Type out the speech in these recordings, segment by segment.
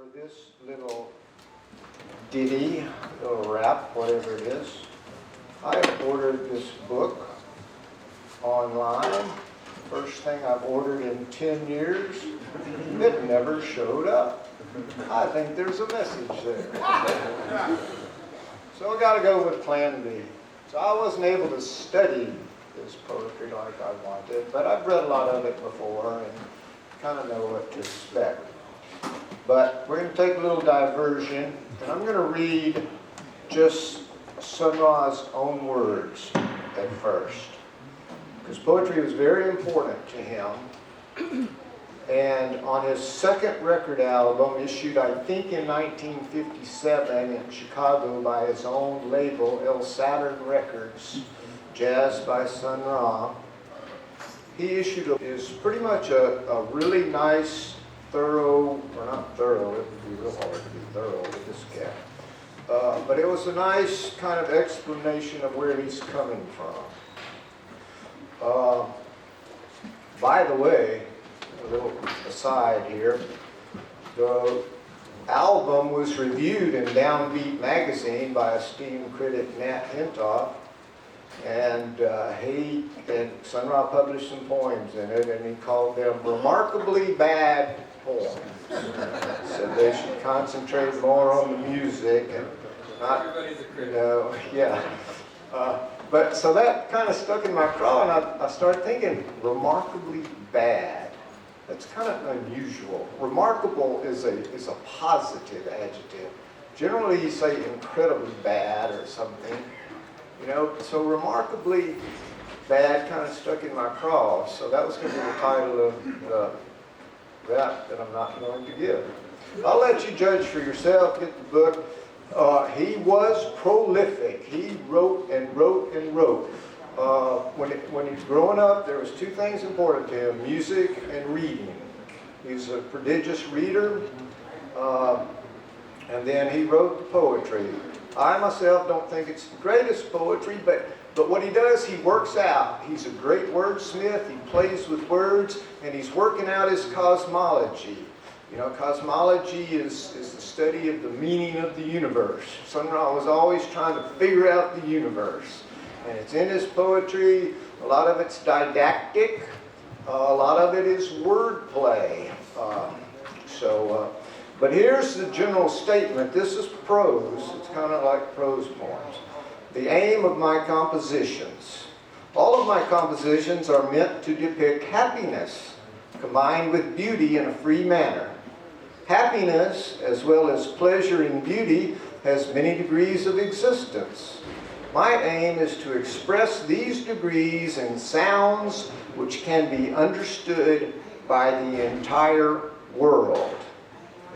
for this little ditty, little rap, whatever it is. I ordered this book online. First thing I've ordered in 10 years. It never showed up. I think there's a message there. So I got to go with plan B. So I wasn't able to study this poetry like I wanted, but I've read a lot of it before and kind of know what to expect. But we're going to take a little diversion, and I'm going to read just SunRa's own words at first, because poetry was very important to him. And on his second record album, issued I think in 1957 in Chicago by his own label, El Saturn Records, Jazz by SunRa, he issued is pretty much a really nice, thorough, or not thorough, it would be real hard to be thorough with this cat. But it was a nice kind of explanation of where he's coming from. By the way, a little aside here, the album was reviewed in Downbeat magazine by esteemed critic Nat Hentoff, and he and SunRa published some poems in it, and he called them remarkably bad poems. Said they should concentrate more on the music and not, everybody's a critic. Yeah. But so that kind of stuck in my craw, and I started thinking, remarkably bad. That's kind of unusual. Remarkable is a positive adjective. Generally, you say incredibly bad or something. You know, so remarkably bad kind of stuck in my craw. So that was going to be the title of the rap that I'm not going to give. I'll let you judge for yourself. Get the book. He was prolific. He wrote and wrote and wrote. When he was growing up, there was two things important to him: music and reading. He was a prodigious reader, and then he wrote the poetry. I myself don't think it's the greatest poetry, but what he does, he works out. He's a great wordsmith. He plays with words, and he's working out his cosmology. You know, cosmology is the study of the meaning of the universe. SunRa was always trying to figure out the universe. And it's in his poetry. A lot of it's didactic. A lot of it is wordplay. But here's the general statement. This is prose. It's kind of like prose poems. The aim of my compositions. All of my compositions are meant to depict happiness, combined with beauty in a free manner. Happiness, as well as pleasure in beauty, has many degrees of existence. My aim is to express these degrees in sounds which can be understood by the entire world.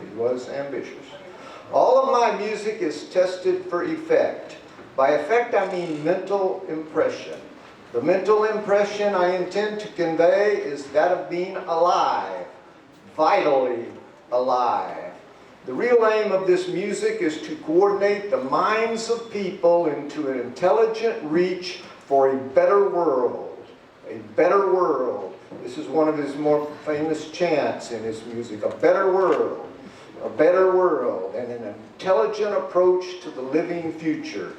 He was ambitious. All of my music is tested for effect. By effect, I mean mental impression. The mental impression I intend to convey is that of being alive, vitally alive. The real aim of this music is to coordinate the minds of people into an intelligent reach for a better world. A better world. This is one of his more famous chants in his music. A better world. A better world. And an intelligent approach to the living future.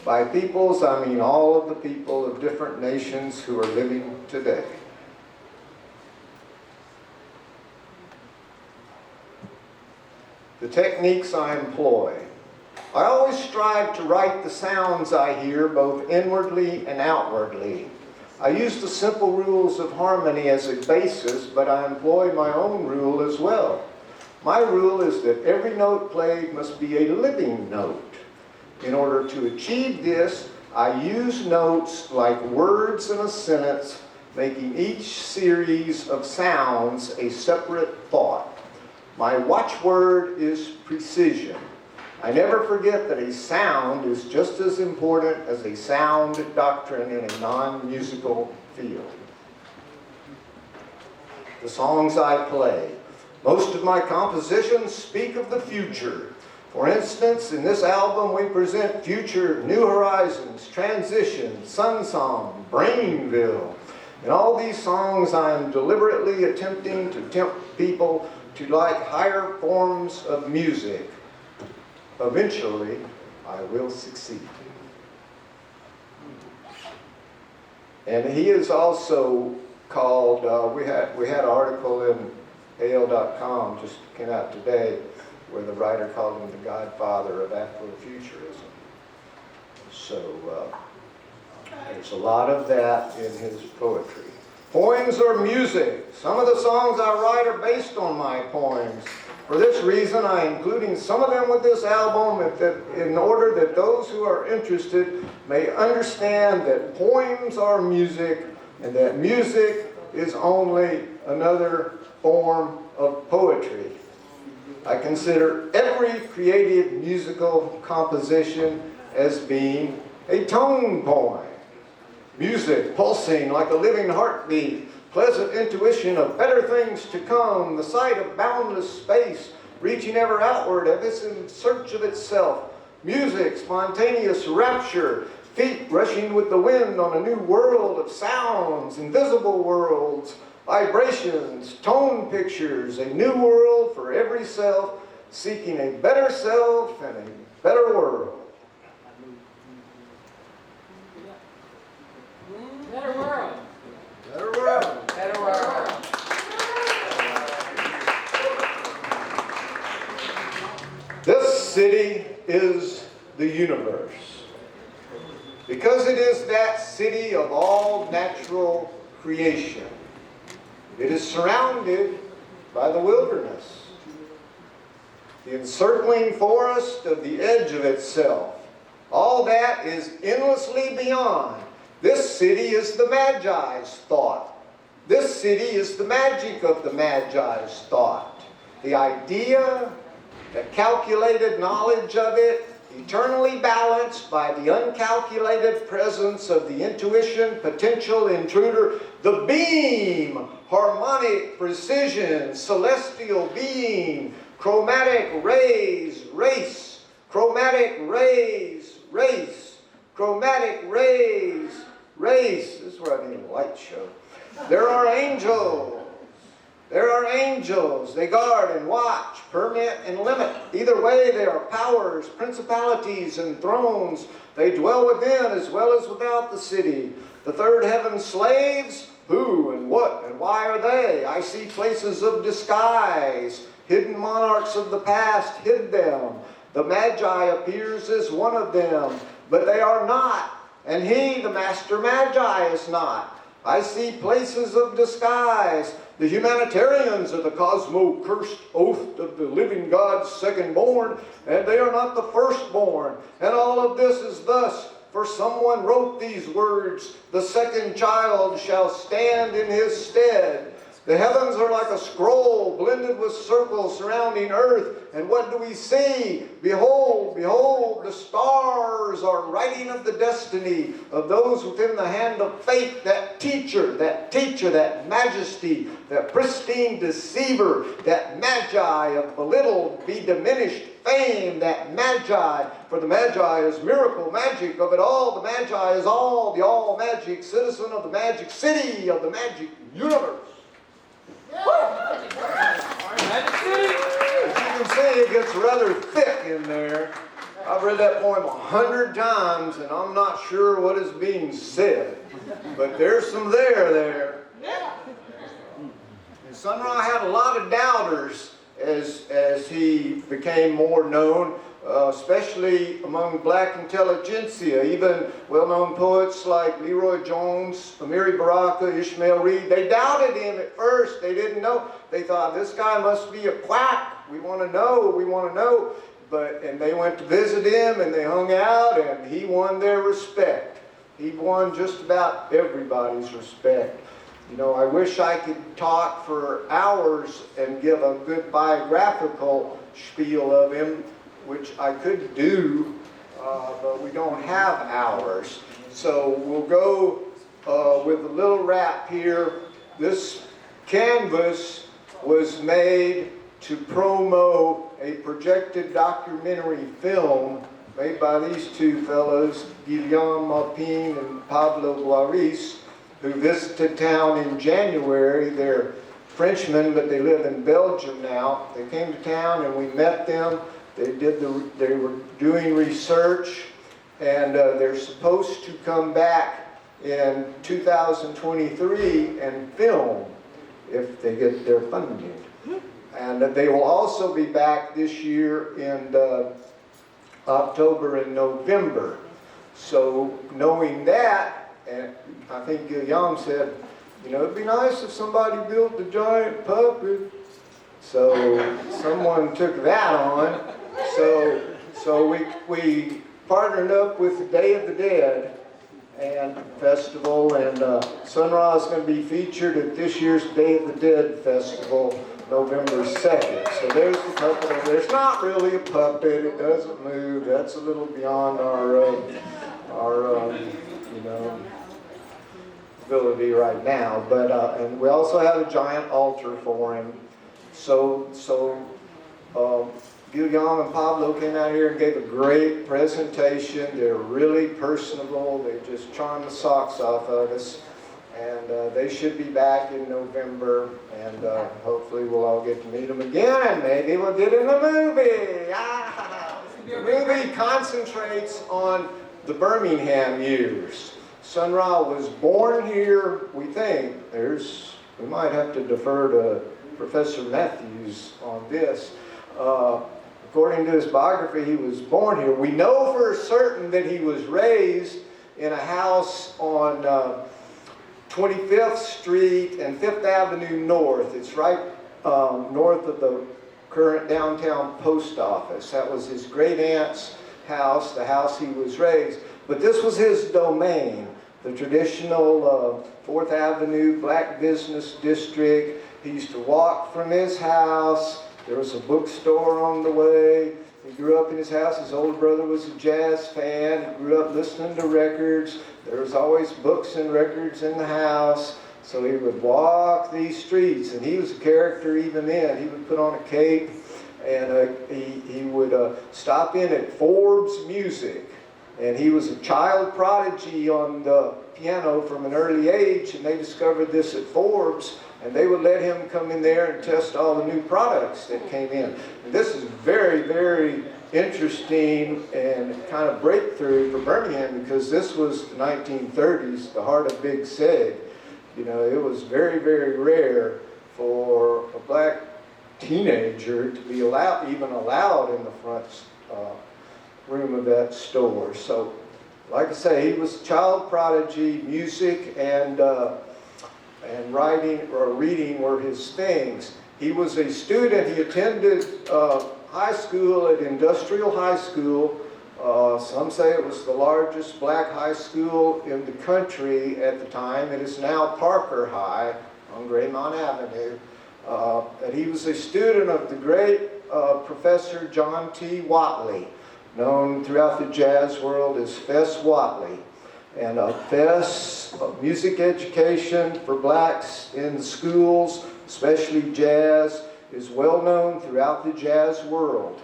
By peoples, I mean all of the people of different nations who are living today. The techniques I employ. I always strive to write the sounds I hear both inwardly and outwardly. I use the simple rules of harmony as a basis, but I employ my own rule as well. My rule is that every note played must be a living note. In order to achieve this, I use notes like words in a sentence, making each series of sounds a separate thought. My watchword is precision. I never forget that a sound is just as important as a sound doctrine in a non-musical field. The songs I play. Most of my compositions speak of the future. For instance, in this album we present Future, New Horizons, Transition, Sun Song, Brainville. In all these songs I am deliberately attempting to tempt people to like higher forms of music, eventually I will succeed. And he is also called, we had an article in AL.com just came out today where the writer called him the godfather of Afrofuturism. So there's a lot of that in his poetry. Poems are music. Some of the songs I write are based on my poems. For this reason, I am including some of them with this album in order that those who are interested may understand that poems are music and that music is only another form of poetry. I consider every creative musical composition as being a tone poem. Music pulsing like a living heartbeat, pleasant intuition of better things to come, the sight of boundless space, reaching ever outward as it's in search of itself. Music, spontaneous rapture, feet rushing with the wind on a new world of sounds, invisible worlds, vibrations, tone pictures, a new world for every self, seeking a better self and a better world. Better world. Better world. Better world. This city is the universe. Because it is that city of all natural creation. It is surrounded by the wilderness, the encircling forest of the edge of itself. All that is endlessly beyond. This city is the Magi's thought. This city is the magic of the Magi's thought. The idea, the calculated knowledge of it, eternally balanced by the uncalculated presence of the intuition, potential intruder, the beam, harmonic precision, celestial being, chromatic rays, race, chromatic rays, race, chromatic rays, race. This is where I need a light show. There are angels. There are angels. They guard and watch, permit and limit. Either way, they are powers, principalities, and thrones. They dwell within as well as without the city. The third heaven slaves, who and what and why are they? I see places of disguise. Hidden monarchs of the past hid them. The Magi appears as one of them, but they are not. And he, the master Magi, is not. I see places of disguise. The humanitarians are the cosmo-cursed oath of the living God's second-born, and they are not the firstborn. And all of this is thus, for someone wrote these words, the second child shall stand in his stead. The heavens are like a scroll blended with circles surrounding earth. And what do we see? Behold, behold, the stars are writing of the destiny of those within the hand of fate. That teacher, that majesty, that pristine deceiver, that Magi of belittled, be diminished fame, that Magi. For the Magi is miracle, magic of it all. The Magi is all, the all-magic citizen of the magic city, of the magic universe. As you can see, it gets rather thick in there. I've read that poem 100 times, and I'm not sure what is being said. But there's some there. And SunRa had a lot of doubters as he became more known, especially among black intelligentsia. Even well-known poets like Leroy Jones, Amiri Baraka, Ishmael Reed, they doubted him at first. They didn't know. They thought, this guy must be a quack. We want to know. And they went to visit him, and they hung out, and he won their respect. He won just about everybody's respect. You know, I wish I could talk for hours and give a good biographical spiel of him, which I could do, but we don't have hours. So we'll go with a little rap here. This canvas was made to promo a projected documentary film made by these two fellows, Guillaume Maupin and Pablo Guaris, who visited town in January. They're Frenchmen, but they live in Belgium now. They came to town and we met them. They were doing research, and they're supposed to come back in 2023 and film if they get their funding. And they will also be back this year in October and November. So knowing that, and I think Gil said, you know, it'd be nice if somebody built a giant puppet. So someone took that on. So we partnered up with the Day of the Dead and Festival, and SunRa is going to be featured at this year's Day of the Dead Festival, November 2nd. So there's the puppet over there. It's not really a puppet. It doesn't move. That's a little beyond our you know, ability right now. But and we also have a giant altar for him. So Guillaume and Pablo came out here and gave a great presentation. They're really personable. They just charm the socks off of us. And they should be back in November. And hopefully we'll all get to meet them again. Maybe we'll get in the movie. The movie concentrates on the Birmingham years. SunRa was born here, we think. We might have to defer to Professor Matthews on this. According to his biography, he was born here. We know for certain that he was raised in a house on 25th Street and 5th Avenue North. It's right north of the current downtown post office. That was his great aunt's house, the house he was raised. But this was his domain, the traditional 4th Avenue Black Business District. He used to walk from his house. There was a bookstore on the way. He grew up in his house. His older brother was a jazz fan. He grew up listening to records. There was always books and records in the house. So he would walk these streets, and he was a character even then. He would put on a cape, and he would stop in at Forbes Music. And he was a child prodigy on the piano from an early age, and they discovered this at Forbes. And they would let him come in there and test all the new products that came in. And this is very, very interesting and kind of breakthrough for Birmingham, because this was the 1930s, the heart of Big Sig. You know, it was very, very rare for a black teenager to be even allowed in the front room of that store. So, like I say, he was a child prodigy. Music and writing or reading were his things. He was a student. He attended high school at Industrial High School. Some say it was the largest black high school in the country at the time. It is now Parker High on Greymont Avenue. And he was a student of the great Professor John T. Watley, known throughout the jazz world as Fess Watley. And Fess, music education for blacks in schools, especially jazz, is well known throughout the jazz world.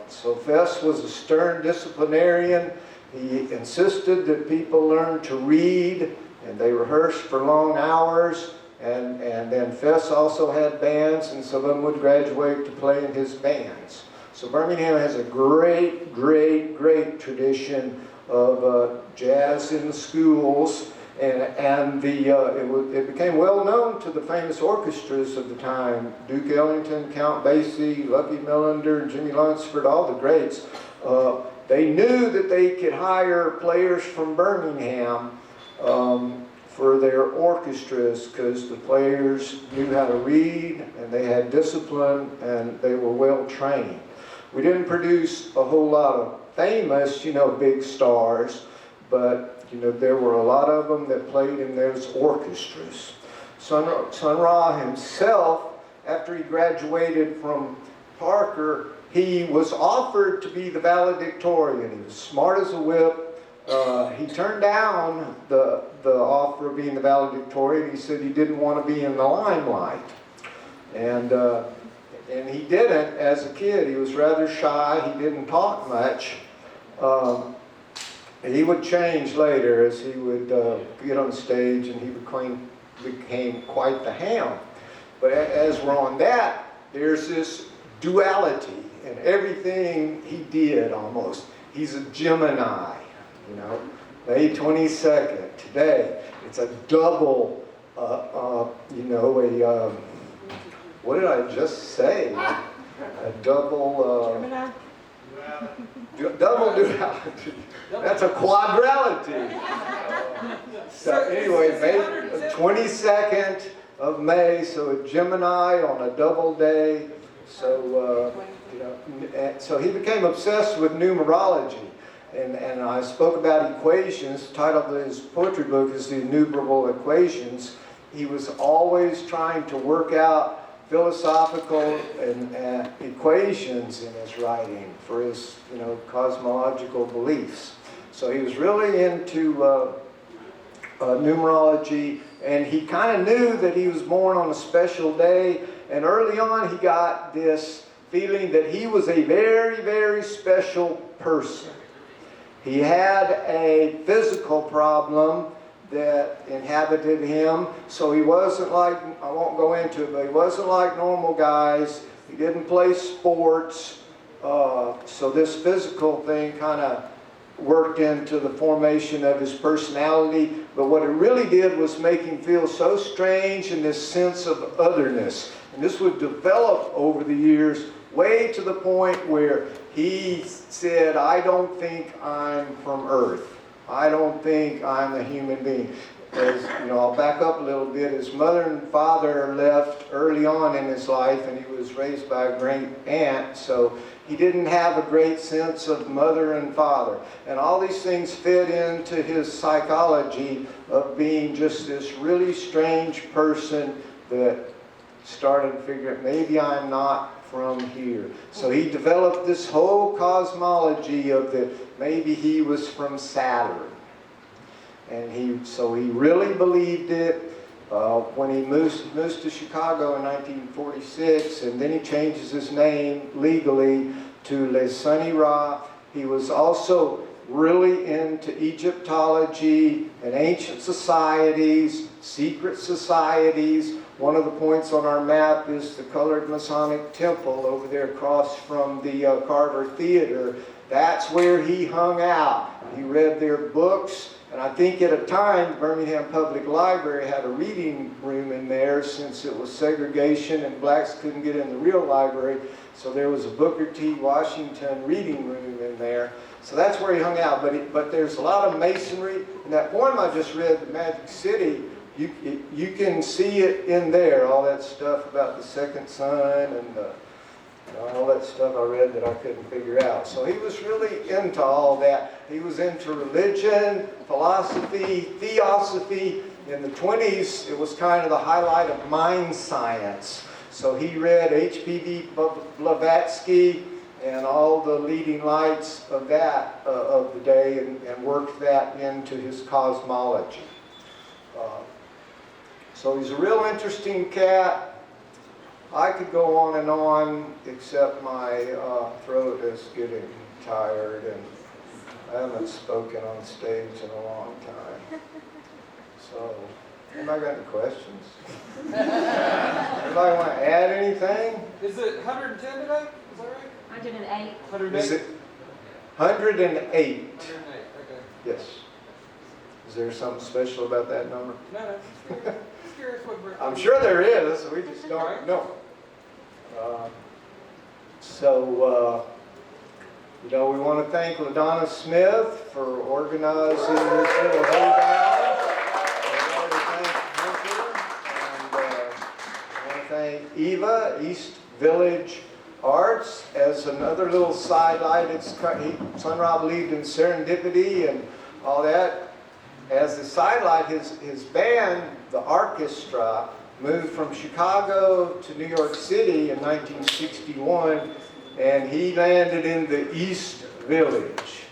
So Fess was a stern disciplinarian. He insisted that people learn to read, and they rehearsed for long hours. And then Fess also had bands, and some of them would graduate to play in his bands. So Birmingham has a great, great, great tradition of jazz in the schools, and it became well known to the famous orchestras of the time: Duke Ellington, Count Basie, Lucky Millinder, Jimmy Lunsford, all the greats. They knew that they could hire players from Birmingham for their orchestras, because the players knew how to read, and they had discipline, and they were well trained. We didn't produce a whole lot of famous, big stars, but, there were a lot of them that played in those orchestras. SunRa himself, after he graduated from Parker, he was offered to be the valedictorian. He was smart as a whip. He turned down the offer of being the valedictorian. He said he didn't want to be in the limelight. And he didn't as a kid. He was rather shy. He didn't talk much. He would change later as he would get on stage, and he became quite the ham. But as we're on that, there's this duality in everything he did almost. He's a Gemini, you know. May 22nd, today, it's a double, you know, what did I just say? A double, Gemini? double duality. That's a quadrality. So anyway, May 22nd of May, so a Gemini on a double day. So, you know, so he became obsessed with numerology. And I spoke about equations. The title of his poetry book is The Innumerable Equations. He was always trying to work out philosophical and equations in his writing for his, you know, cosmological beliefs. So he was really into numerology, and he kind of knew that he was born on a special day. And early on, he got this feeling that he was a very, very special person. He had a physical problem that inhabited him, so he wasn't like, I won't go into it, but he wasn't like normal guys. He didn't play sports, so this physical thing kind of worked into the formation of his personality, but what it really did was make him feel so strange in this sense of otherness. And this would develop over the years, way to the point where he said, I don't think I'm from Earth. I don't think I'm a human being. As, you know, I'll back up a little bit. His mother and father left early on in his life, and he was raised by a great aunt, so he didn't have a great sense of mother and father. And all these things fit into his psychology of being just this really strange person that started to figure out, maybe I'm not from here. So he developed this whole cosmology of that maybe he was from Saturn. And so he really believed it when he moves to Chicago in 1946, and then he changes his name legally to SunRa. He was also really into Egyptology and ancient societies, secret societies. One of the points on our map is the colored Masonic temple over there across from the Carver Theater. That's where he hung out. He read their books, and I think at a time the Birmingham Public Library had a reading room in there since it was segregation and blacks couldn't get in the real library. So there was a Booker T. Washington reading room in there. So that's where he hung out. But there's a lot of masonry. In that poem I just read, The Magic City, you can see it in there, all that stuff about the second son and all that stuff I read that I couldn't figure out. So he was really into all that. He was into religion, philosophy, theosophy. In the 20s, it was kind of the highlight of mind science. So he read H.P.V. Blavatsky and all the leading lights of that of the day and worked that into his cosmology. So he's a real interesting cat. I could go on, except my throat is getting tired and I haven't spoken on stage in a long time. So, anybody got any questions? Anybody want to add anything? Is it 110 today? Is that right? 108. 108? Is it 108? 108, okay. Yes. Is there something special about that number? No. Just curious what... I'm sure there is, we just don't know. You know, we want to thank LaDonna Smith for organizing this little hoedown. I want to thank Eva, East Village Arts, as another little sidelight. SunRa believed in serendipity and all that. As the sidelight, his band, the orchestra, moved from Chicago to New York City in 1961, and he landed in the East Village.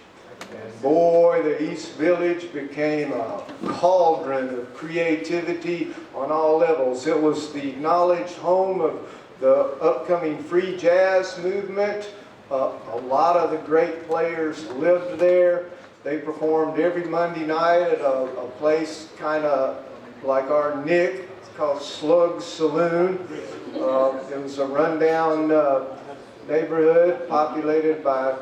And boy, the East Village became a cauldron of creativity on all levels. It was the acknowledged home of the upcoming free jazz movement. A lot of the great players lived there. They performed every Monday night at a place kind of like our Nick called Slug's Saloon. It was a rundown neighborhood populated by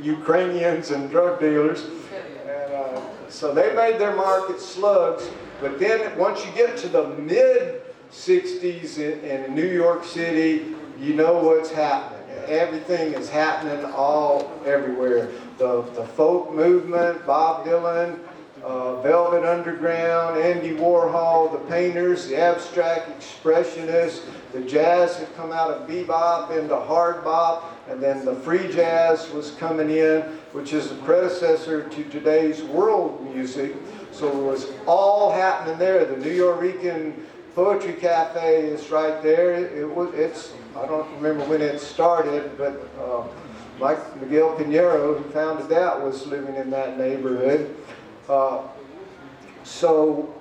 Ukrainians and drug dealers. And so they made their mark at Slugs. But then once you get to the mid-60s in New York City, you know what's happening. Everything is happening everywhere. The folk movement, Bob Dylan, Velvet Underground, Andy Warhol, the painters, the abstract expressionists, the jazz had come out of bebop into hard bop, and then the free jazz was coming in, which is the predecessor to today's world music. So it was all happening there. The New Yorican Poetry Cafe is right there. It's I don't remember when it started, but Miguel Pinheiro, who founded that, was living in that neighborhood. So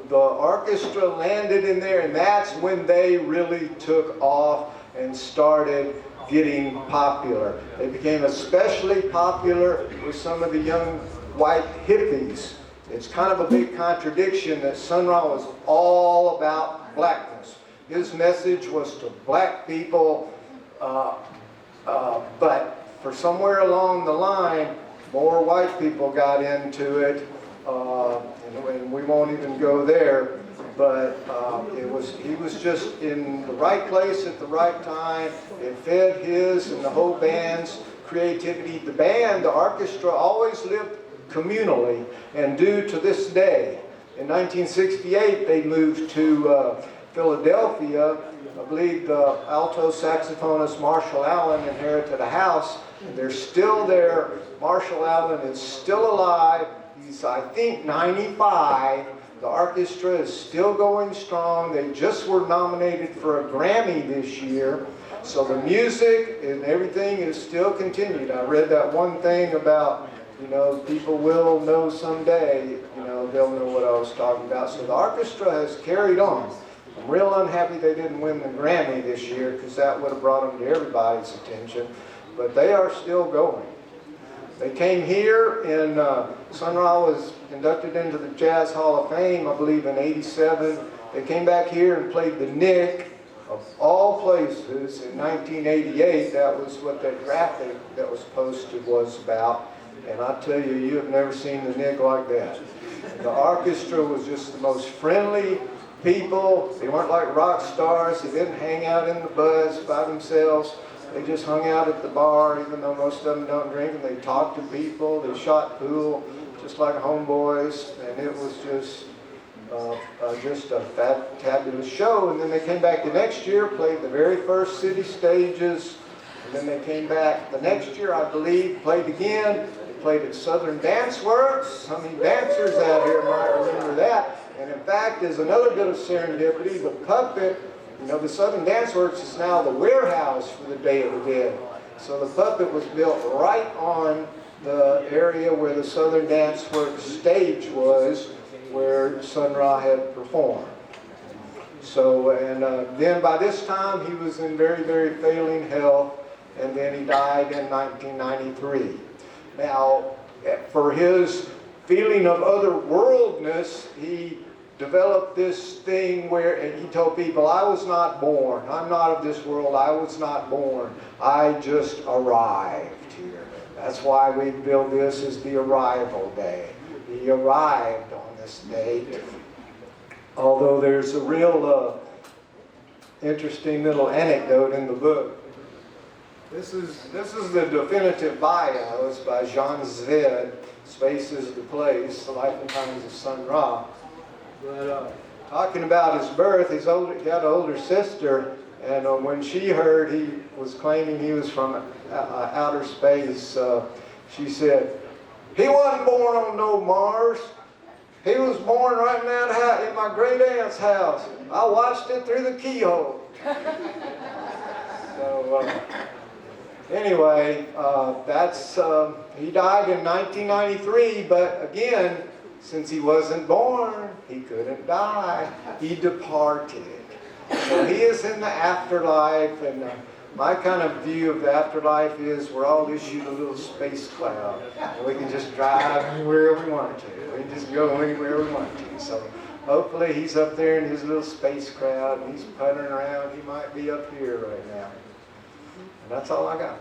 the orchestra landed in there, and that's when they really took off and started getting popular. They became especially popular with some of the young white hippies. It's kind of a big contradiction that SunRa was all about blackness. His message was to black people, but for somewhere along the line, more white people got into it, and we won't even go there. But he was just in the right place at the right time. It fed his and the whole band's creativity. The orchestra always lived communally, and due to this day. In 1968, they moved to Philadelphia. I believe the alto saxophonist Marshall Allen inherited a house, and they're still there. Marshall Allen is still alive. He's, I think, 95. The orchestra is still going strong. They just were nominated for a Grammy this year. So the music and everything is still continued. I read that one thing about, people will know someday, they'll know what I was talking about. So the orchestra has carried on. I'm real unhappy they didn't win the Grammy this year, because that would have brought them to everybody's attention. But they are still going. They came here, and SunRa was inducted into the Jazz Hall of Fame, I believe, in '87. They came back here and played the Nick, of all places, in 1988. That was what that graphic that was posted was about. And I tell you, you have never seen the Nick like that. The orchestra was just the most friendly people. They weren't like rock stars. They didn't hang out in the buzz by themselves. They just hung out at the bar, even though most of them don't drink, and they talked to people. They shot pool, just like homeboys, and it was just a fabulous show. And then they came back the next year, played the very first city stages, and then they came back the next year, I believe, played again. They played at Southern Dance Works. Some of you dancers out here might remember that. And in fact, there's another bit of serendipity. The puppet, the Southern Dance Works is now the warehouse for the Day of the Dead. So the puppet was built right on the area where the Southern Dance Works stage was, where SunRa had performed. So, and then by this time he was in very, very failing health, and then he died in 1993. Now, for his feeling of otherworldness, he developed this thing where, and he told people, I was not born. I'm not of this world. I was not born. I just arrived here. That's why we build this as the arrival day. He arrived on this day. Although there's a real interesting little anecdote in the book. This is the definitive bio. It's by Jean Zved. Space is the place, the life and times of SunRa. But talking about his birth, he had an older sister, and when she heard he was claiming he was from outer space, she said, he wasn't born on no Mars. He was born right in that house, in my great aunt's house. I watched it through the keyhole. So anyway, he died in 1993, but again, since he wasn't born, he couldn't die. He departed. So he is in the afterlife, and my kind of view of the afterlife is we're all issued a little space cloud, and we can just drive anywhere we want to. We can just go anywhere we want to. So Hopefully he's up there in his little space crowd and he's puttering around. He might be up here right now. And that's all I got.